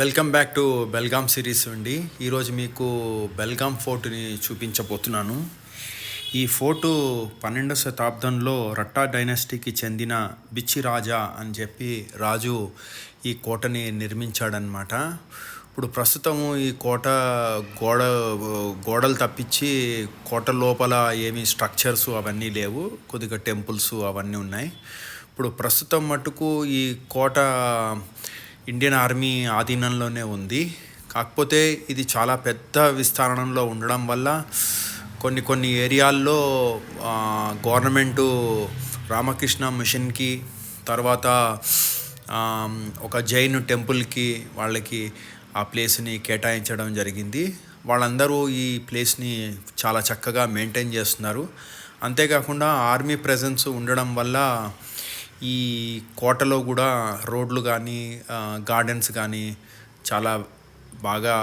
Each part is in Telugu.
Welcome back to Belgaum series అండి. ఈరోజు మీకు బెల్గామ్ ఫోర్ట్ని చూపించబోతున్నాను. ఈ ఫోర్టు 12వ శతాబ్దంలో రట్టా డైనాసిటీకి చెందిన బిచ్చి రాజా అని చెప్పి రాజు ఈ కోటని నిర్మించాడనమాట. ఇప్పుడు ప్రస్తుతము ఈ కోట గోడలు తప్పించి కోట లోపల ఏమీ స్ట్రక్చర్స్ అవన్నీ లేవు, కొద్దిగా టెంపుల్స్ అవన్నీ ఉన్నాయి. ఇప్పుడు ప్రస్తుతం మటుకు ఈ కోట ఇండియన్ ఆర్మీ ఆధీనంలోనే ఉంది. కాకపోతే ఇది చాలా పెద్ద విస్తరణలో ఉండడం వల్ల కొన్ని ఏరియాల్లో గవర్నమెంటు రామకృష్ణ మిషన్కి, తర్వాత ఒక జైన్ టెంపుల్కి వాళ్ళకి ఆ ప్లేస్ని కేటాయించడం జరిగింది. వాళ్ళందరూ ఈ ప్లేస్ని చాలా చక్కగా మెయింటైన్ చేస్తున్నారు. అంతేకాకుండా ఆర్మీ ప్రెజెన్స్ ఉండడం వల్ల ఈ కోటలో కూడా రోడ్లు కానీ గార్డెన్స్ కానీ చాలా బాగా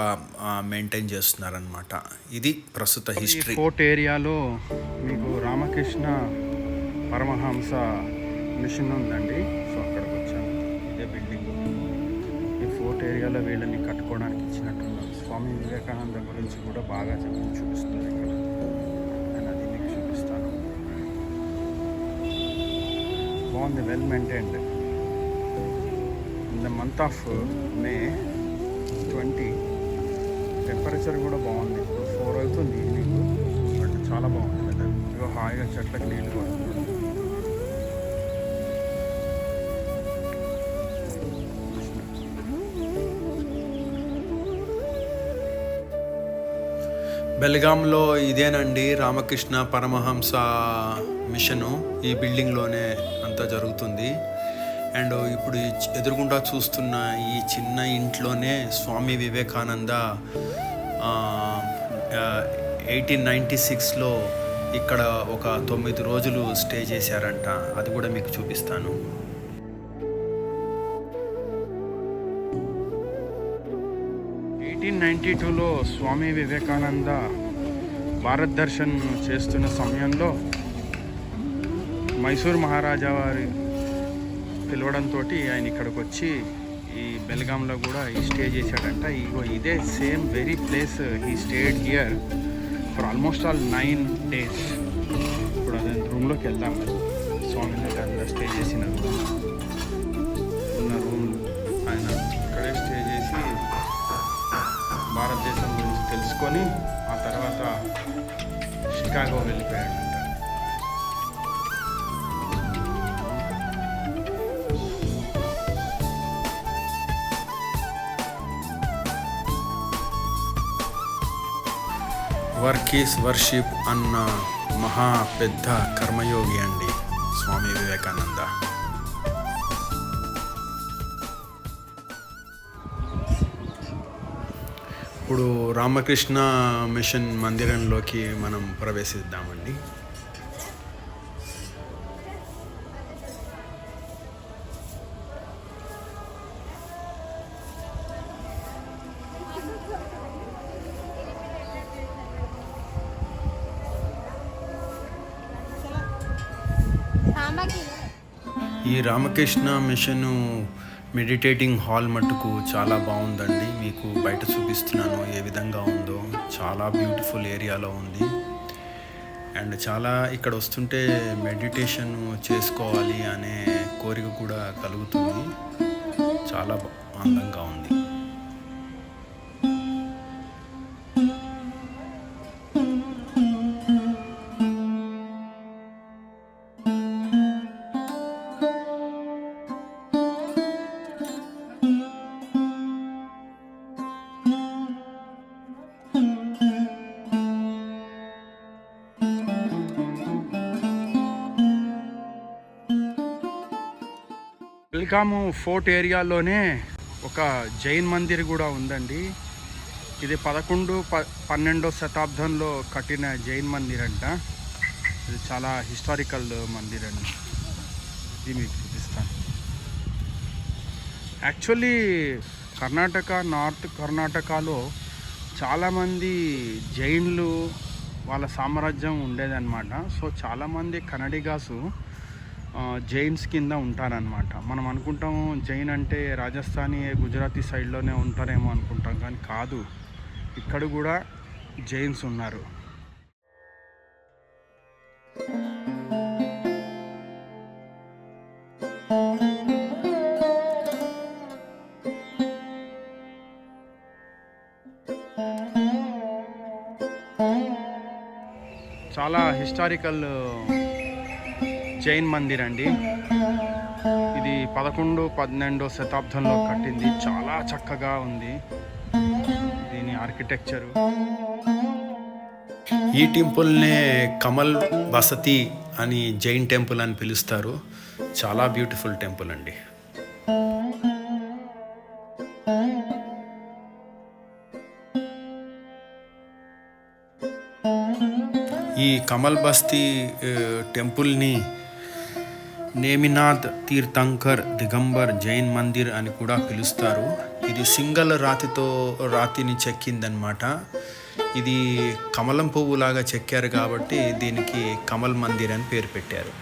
మెయింటైన్ చేస్తున్నారనమాట. ఇది ప్రస్తుత హిస్టరీ. ఫోర్ట్ ఏరియాలో మీకు రామకృష్ణ పరమహంస మిషన్ ఉందండి. సో అక్కడికి వచ్చాను. ఇదే బిల్డింగ్. ఈ ఫోర్ట్ ఏరియాలో వీళ్ళని కట్టుకోవడానికి ఇచ్చినట్టున్నారు. స్వామి వివేకానంద గురించి కూడా బాగా చూపిస్తుంది ఇక్కడ. నేను అది మీకు చూపిస్తాను. బాగుంది, well maintained. In the month of May 20 temperature కూడా బాగుంది. ఇప్పుడు 4 అవుతుంది ఈవినింగ్, బట్ చాలా బాగుంది వెదర్. ఇగో హాయిగా చెట్లకు నీళ్ళు పడుతుంది. బెల్గాంలో ఇదేనండి రామకృష్ణ పరమహంస మిషను. ఈ బిల్డింగ్లోనే అంతా జరుగుతుంది. అండ్ ఇప్పుడు ఎదురుగుండా చూస్తున్న ఈ చిన్న ఇంట్లోనే స్వామి వివేకానంద 1896లో ఇక్కడ ఒక 9 రోజులు స్టే చేశారంట. అది కూడా మీకు చూపిస్తాను. లో స్వామి వివేకానంద భారత్ దర్శన్ చేస్తున్న సమయంలో మైసూర్ మహారాజా వారి పిలవడంతో ఆయన ఇక్కడికి వచ్చి ఈ బెల్గాంలో కూడా ఈ స్టే చేశాడంట. ఇదే same very place he stayed here for almost all 9 days. ఇప్పుడు అదే రూమ్లోకి వెళ్దాం. స్వామి వివేకానంద స్టే చేసిన ఉన్న రూమ్ ఆయన ఇక్కడే స్టే చేసి భారతదేశం గురించి తెలుసుకొని ఆ తర్వాత షికాగో వెళ్ళిపోయాడంట. వర్క్ ఈస్ వర్షిప్ అన్న మహా పెద్ద కర్మయోగి అండి స్వామి వివేకానంద. ఇప్పుడు రామకృష్ణ మిషన్ మందిరంలోకి మనం ప్రవేశిద్దామండి. ఈ రామకృష్ణ మిషను మెడిటేటింగ్ హాల్ మట్టుకు చాలా బాగుందండి. మీకు బయట చూపిస్తున్నాను ఏ విధంగా ఉందో. చాలా బ్యూటిఫుల్ ఏరియాలో ఉంది. అండ్ చాలా ఇక్కడ వస్తుంటే మెడిటేషన్ చేసుకోవాలి అనే కోరిక కూడా కలుగుతుంది. చాలా అందంగా ఉంది. బెల్గాము ఫోర్ట్ ఏరియాలోనే ఒక జైన్ మందిర్ కూడా ఉందండి. ఇది 11-12వ శతాబ్దంలో కట్టిన జైన్ మందిర్ అంట. ఇది చాలా హిస్టారికల్ మందిర్ అండి. ఇది మీకు చూపిస్తాను. యాక్చువల్లీ నార్త్ కర్ణాటకలో చాలామంది జైన్లు వాళ్ళ సామ్రాజ్యం ఉండేదన్నమాట. సో చాలామంది కన్నడిగాసు జైన్స్ కింద ఉంటారనమాట. మనం అనుకుంటాం జైన్ అంటే రాజస్థానీ గుజరాతీ సైడ్లోనే ఉంటారేమో అనుకుంటాం, కానీ కాదు, ఇక్కడ కూడా జైన్స్ ఉన్నారు. చాలా హిస్టారికల్ జైన్ మందిర్ అండి. ఇది 11-12 శతాబ్దంలో కట్టింది. చాలా చక్కగా ఉంది దీని ఆర్కిటెక్చరు. ఈ టెంపుల్నే కమల్ బసతి అని జైన్ టెంపుల్ అని పిలుస్తారు. చాలా బ్యూటిఫుల్ టెంపుల్ అండి. ఈ కమల్ బస్తీ టెంపుల్ని నేమినాథ్ తీర్థంకర్ దిగంబర్ జైన్ మందిర్ అని కూడా పిలుస్తారు. ఇది సింగల్ రాతిని చెక్కిందనమాట. ఇది కమలం పువ్వులాగా చెక్కారు కాబట్టి దీనికి కమల్ మందిర్ అని పేరు పెట్టారు.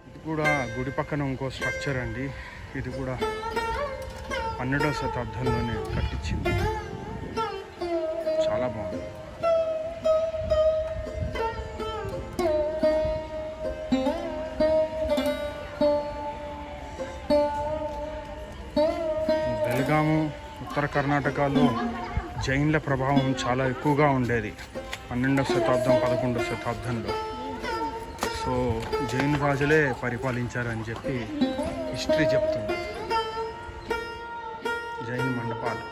ఇది కూడా గుడి పక్కన ఇంకో స్ట్రక్చర్ అండి. ఇది కూడా 12వ శతాబ్దంలోనే కట్టించింది. చాలా బాగుంది. బెల్గాము ఉత్తర కర్ణాటకలో జైన్ల ప్రభావం చాలా ఎక్కువగా ఉండేది 12వ శతాబ్దం 11వ శతాబ్దంలో. సో జైన్ రాజులే పరిపాలించారని చెప్పి హిస్టరీ చెప్తుంది. జైన్ మండపాలు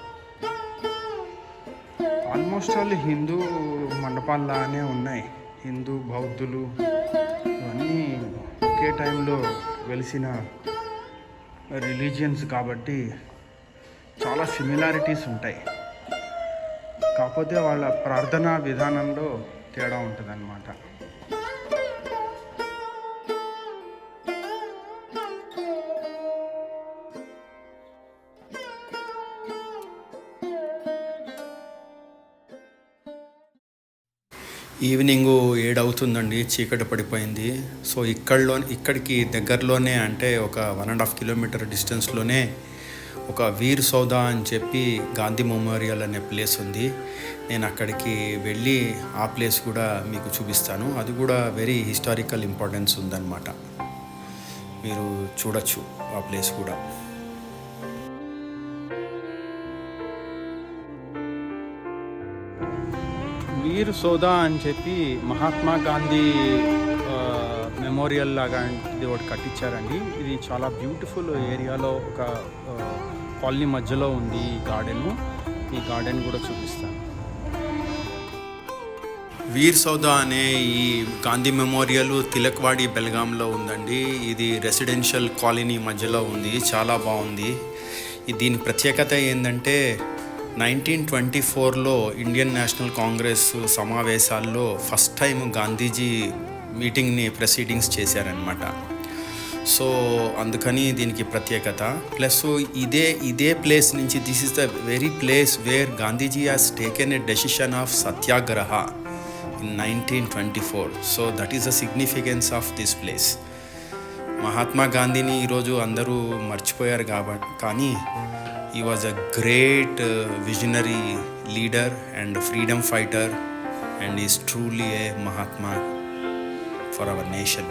ఆల్మోస్ట్ ఆల్ హిందూ మండపాల్లానే ఉన్నాయి. హిందూ బౌద్ధులు ఇవన్నీ ఒకే టైంలో వెలిసిన రిలీజియన్స్ కాబట్టి చాలా సిమిలారిటీస్ ఉంటాయి. కాకపోతే వాళ్ళ ప్రార్థనా విధానంలో తేడా ఉంటుంది అన్నమాట. ఈవినింగ్ 7 అవుతుందండి, చీకటి పడిపోయింది. సో ఇక్కడికి దగ్గరలోనే, అంటే ఒక 1.5 కిలోమీటర్ డిస్టెన్స్లోనే ఒక వీర్ సౌదా అని చెప్పి గాంధీ మెమోరియల్ అనే ప్లేస్ ఉంది. నేను అక్కడికి వెళ్ళి ఆ ప్లేస్ కూడా మీకు చూపిస్తాను. అది కూడా వెరీ హిస్టారికల్ ఇంపార్టెన్స్ ఉందన్నమాట. మీరు చూడొచ్చు ఆ ప్లేస్ కూడా. వీర్ సోదా అని చెప్పి మహాత్మా గాంధీ మెమోరియల్ లాగా ఇది ఒకటి కట్టించారండి. ఇది చాలా బ్యూటిఫుల్ ఏరియాలో ఒక కాలనీ మధ్యలో ఉంది ఈ గార్డెను. ఈ గార్డెన్ కూడా చూపిస్తాను. వీర్ సౌదా అనే ఈ గాంధీ మెమోరియల్ తిలక్వాడి బెల్గాంలో ఉందండి. ఇది రెసిడెన్షియల్ కాలనీ మధ్యలో ఉంది. చాలా బాగుంది. దీని ప్రత్యేకత ఏంటంటే 1924లో ఇండియన్ నేషనల్ కాంగ్రెస్ సమావేశాల్లో ఫస్ట్ టైం గాంధీజీ మీటింగ్ని ప్రొసీడింగ్స్ చేశారనమాట. సో అందుకని దీనికి ప్రత్యేకత. ప్లస్ ఇదే ప్లేస్ నుంచి this is the very place where Gandhiji has taken a decision of Satyagraha in 1924. So that is the significance of this place. Mahatma గాంధీని ఈరోజు అందరూ మర్చిపోయారు కాబట్టి, కానీ he was a great visionary leader and freedom fighter, and is truly a Mahatma for our nation.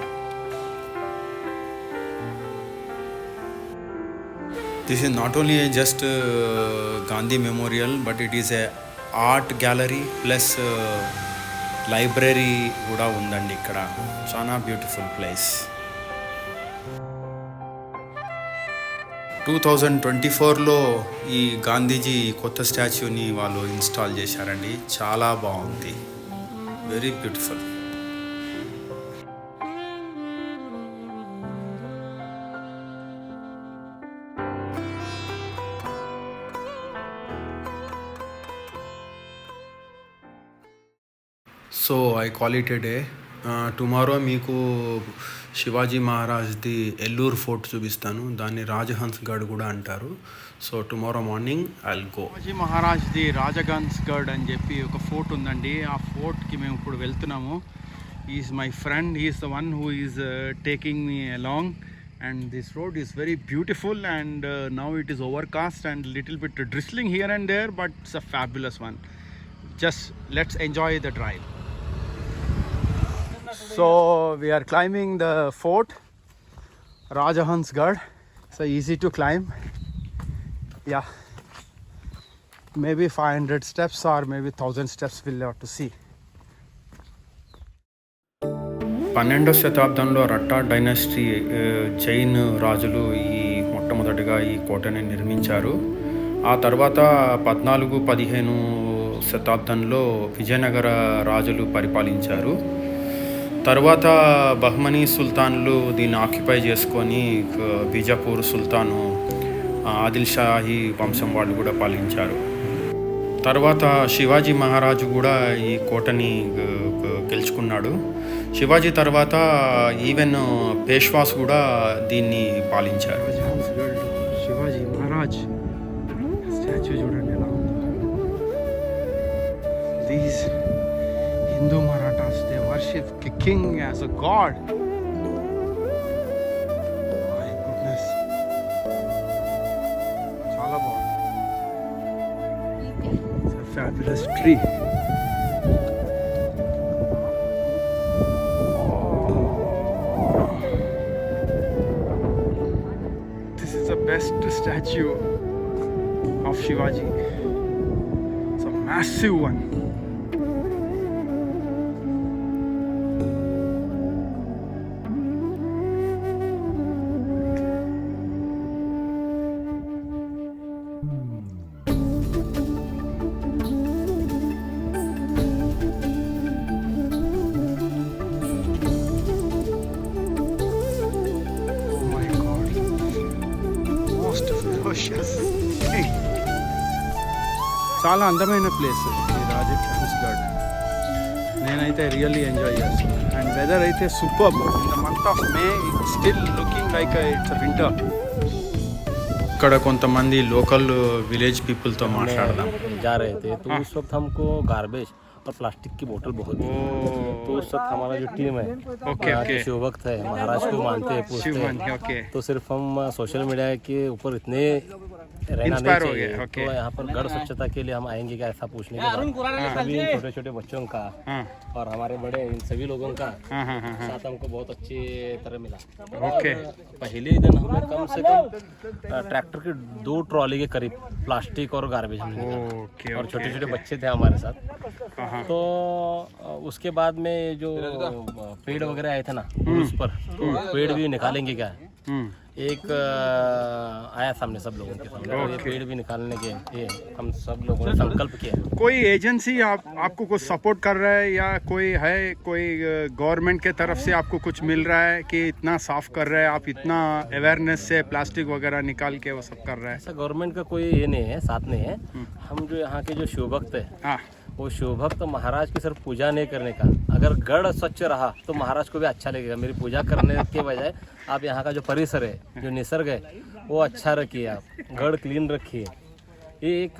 This is not only just Gandhi Memorial, but it is a art gallery plus library కూడా ఉందండి ఇక్కడ. చాలా బ్యూటిఫుల్ ప్లేస్. 2024లో ఈ గాంధీజీ కొత్త స్టాచ్యూని వాళ్ళు ఇన్స్టాల్ చేశారండి. చాలా బాగుంది, very beautiful. So I call it a day. Tomorrow మీకు శివాజీ మహారాజ్ది ఎల్లూరు ఫోర్ట్ చూపిస్తాను. దాన్ని రాజహన్స్ గఢ్ కూడా అంటారు. So tomorrow morning I'll go. Shivaji మహారాజ్ది రాజహన్స్ గఢ్ అని చెప్పి ఒక ఫోర్ట్ ఉందండి. ఆ ఫోర్ట్కి మేము ఇప్పుడు వెళ్తున్నాము. Is my friend, is the one who is taking me along. And this road is very beautiful, and now it is overcast and little bit drizzling here and there, but it's a fabulous one. Just let's enjoy the drive. So we are climbing the fort Rajahans Garh. It's easy to climb. Yeah, maybe 500 steps or maybe 1000 steps we'll have to see. 12వ శతాబ్దంలో రట్టా డైనస్టీ జైన్ రాజులు మొట్టమొదటిగా ఈ కోటని నిర్మించారు. ఆ తర్వాత 14-15 శతాబ్దంలో విజయనగర రాజులు పరిపాలించారు. తర్వాత బహ్మనీ సుల్తాన్లు దీన్ని ఆక్యుపై చేసుకొని బీజాపూర్ సుల్తాను ఆదిల్ షాహీ వంశం వాళ్ళు కూడా పాలించారు. తర్వాత శివాజీ మహారాజు కూడా ఈ కోటని గెలుచుకున్నాడు. శివాజీ తర్వాత ఈవెన్ పేష్వాస్ కూడా దీన్ని పాలించారు. శివాజీ మహారాజ్ స్టాచ్యూ చూడండి ఎలా ఉందో. These Hindu Marathas they worship king as a God. My goodness, చాలా బాగుంది. It's a fabulous tree. Best statue of Shivaji. It's a massive one. చాలా అందమైన ప్లేస్ ఈ రాజహన్స్ గఢ్. నేనైతే రియల్లీ ఎంజాయ్ చేస్తాను. అండ్ వెదర్ అయితే super. In the month of May it's still looking like it's winter. ఇక్కడ కొంతమంది లోకల్ విలేజ్ పీపుల్తో మాట్లాడదాం. जा रहे थे तो उस वक्त हमको गार्बेज और प्लास्टिक की बोतल बहुत थी। तो उस वक्त हमारा जो टीम है यहाँ के शिव भक्त है, महाराज को मानते हैं, पूछते हैं। तो सिर्फ हम सोशल मीडिया के ऊपर इतने रहना नहीं चाहिए। तो यहाँ पर गढ़ स्वच्छता के लिए हम आएंगे क्या, ऐसा पूछने के बाद सभी छोटे छोटे बच्चों का और हमारे बड़े इन सभी लोगों का साथ हमको बहुत अच्छी तरह मिला। पहले दिन हमें कम से कम ट्रैक्टर की 2 ट्रॉली के करीब प्लास्टिक और गार्बेज हमने और छोटे छोटे बच्चे थे हमारे साथ। तो उसके बाद में जो पेड़ वगैरह आए थे ना उस पर पेड़ भी निकालेंगे क्या, एक आया सामने सब लोगों के सामने। ये पेड़ भी निकालने के लिए हम सब लोगों ने संकल्प किया। कोई एजेंसी आपको कुछ सपोर्ट कर रहा है या कोई है, कोई गवर्नमेंट के तरफ से आपको कुछ मिल रहा है कि इतना साफ कर रहे हैं आप, इतना अवेयरनेस से प्लास्टिक वगैरह निकाल के वो सब कर रहा है? ऐसा गवर्नमेंट का कोई ये नहीं है, साथ नहीं है। हम जो यहाँ के जो शिव भक्त है वो शिव भक्त महाराज की सिर्फ पूजा नहीं करने का, अगर गढ़ स्वच्छ रहा तो महाराज को भी अच्छा लगेगा। मेरी पूजा करने के बजाय आप यहाँ का जो परिसर है, जो निसर्ग है वो अच्छा रखिए, आप गढ़ क्लीन रखिए। ये एक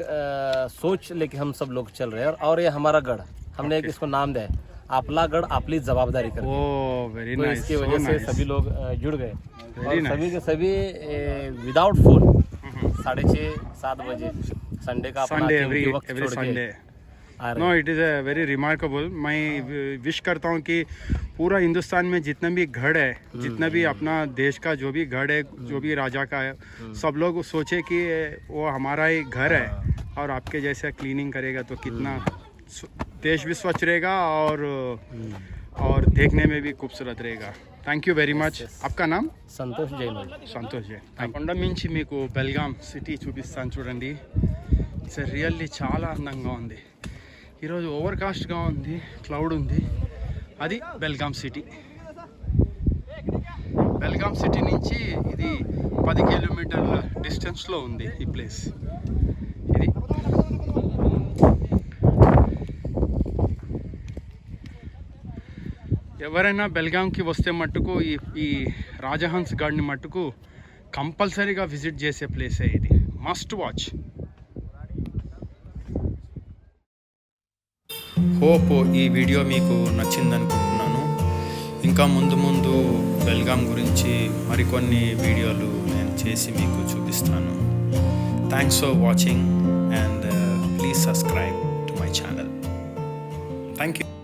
सोच लेके हम सब लोग चल रहे हैं। और ये हमारा गढ़, हमने एक इसको नाम दिया है आपला गढ़ आपली जवाबदारी कर। वेरी तो नाइस। इसकी वजह से सभी लोग जुड़ गए और सभी के सभी विदाउट फोन 6:30-7 बजे संडे का अपना वक्त छोड़ के। No, it is a very remarkable. मैं विश करता हूँ कि पूरा हिंदुस्तान में जितना भी गढ़ है, जितना भी अपना देश का जो भी गढ़ है, जो भी राजा का है, सब लोग सोचे कि वो हमारा ही घर है और आपके जैसा क्लीनिंग करेगा तो कितना देश भी स्वच्छ रहेगा और देखने में भी खूबसूरत रहेगा। Thank you very much. आपका नाम? సంతోష్ జైన్. సంతోష్ జైన్. కొండ మించి మీకు బెల్గాం సిటీ చూపిస్తాను చూడండి. ఇట్స్ రియల్లీ చాలా అందంగా ఉంది. ఈరోజు ఓవర్కాస్ట్గా ఉంది, క్లౌడ్ ఉంది. అది బెల్గాం సిటీ. బెల్గాం సిటీ నుంచి ఇది 10 కిలోమీటర్ల డిస్టెన్స్లో ఉంది ఈ ప్లేస్. ఇది ఎవరైనా బెల్గాంకి వస్తే మట్టుకు ఈ రాజహంస్ గార్డ్ని మట్టుకు కంపల్సరీగా విజిట్ చేసే ప్లేసే ఇది. Must watch. హోప్ ఈ వీడియో మీకు నచ్చిందనుకుంటున్నాను. ఇంకా ముందు బెల్గాం గురించి మరికొన్ని వీడియోలు నేను చేసి మీకు చూపిస్తాను. Thanks for watching and please subscribe to my channel. Thank you.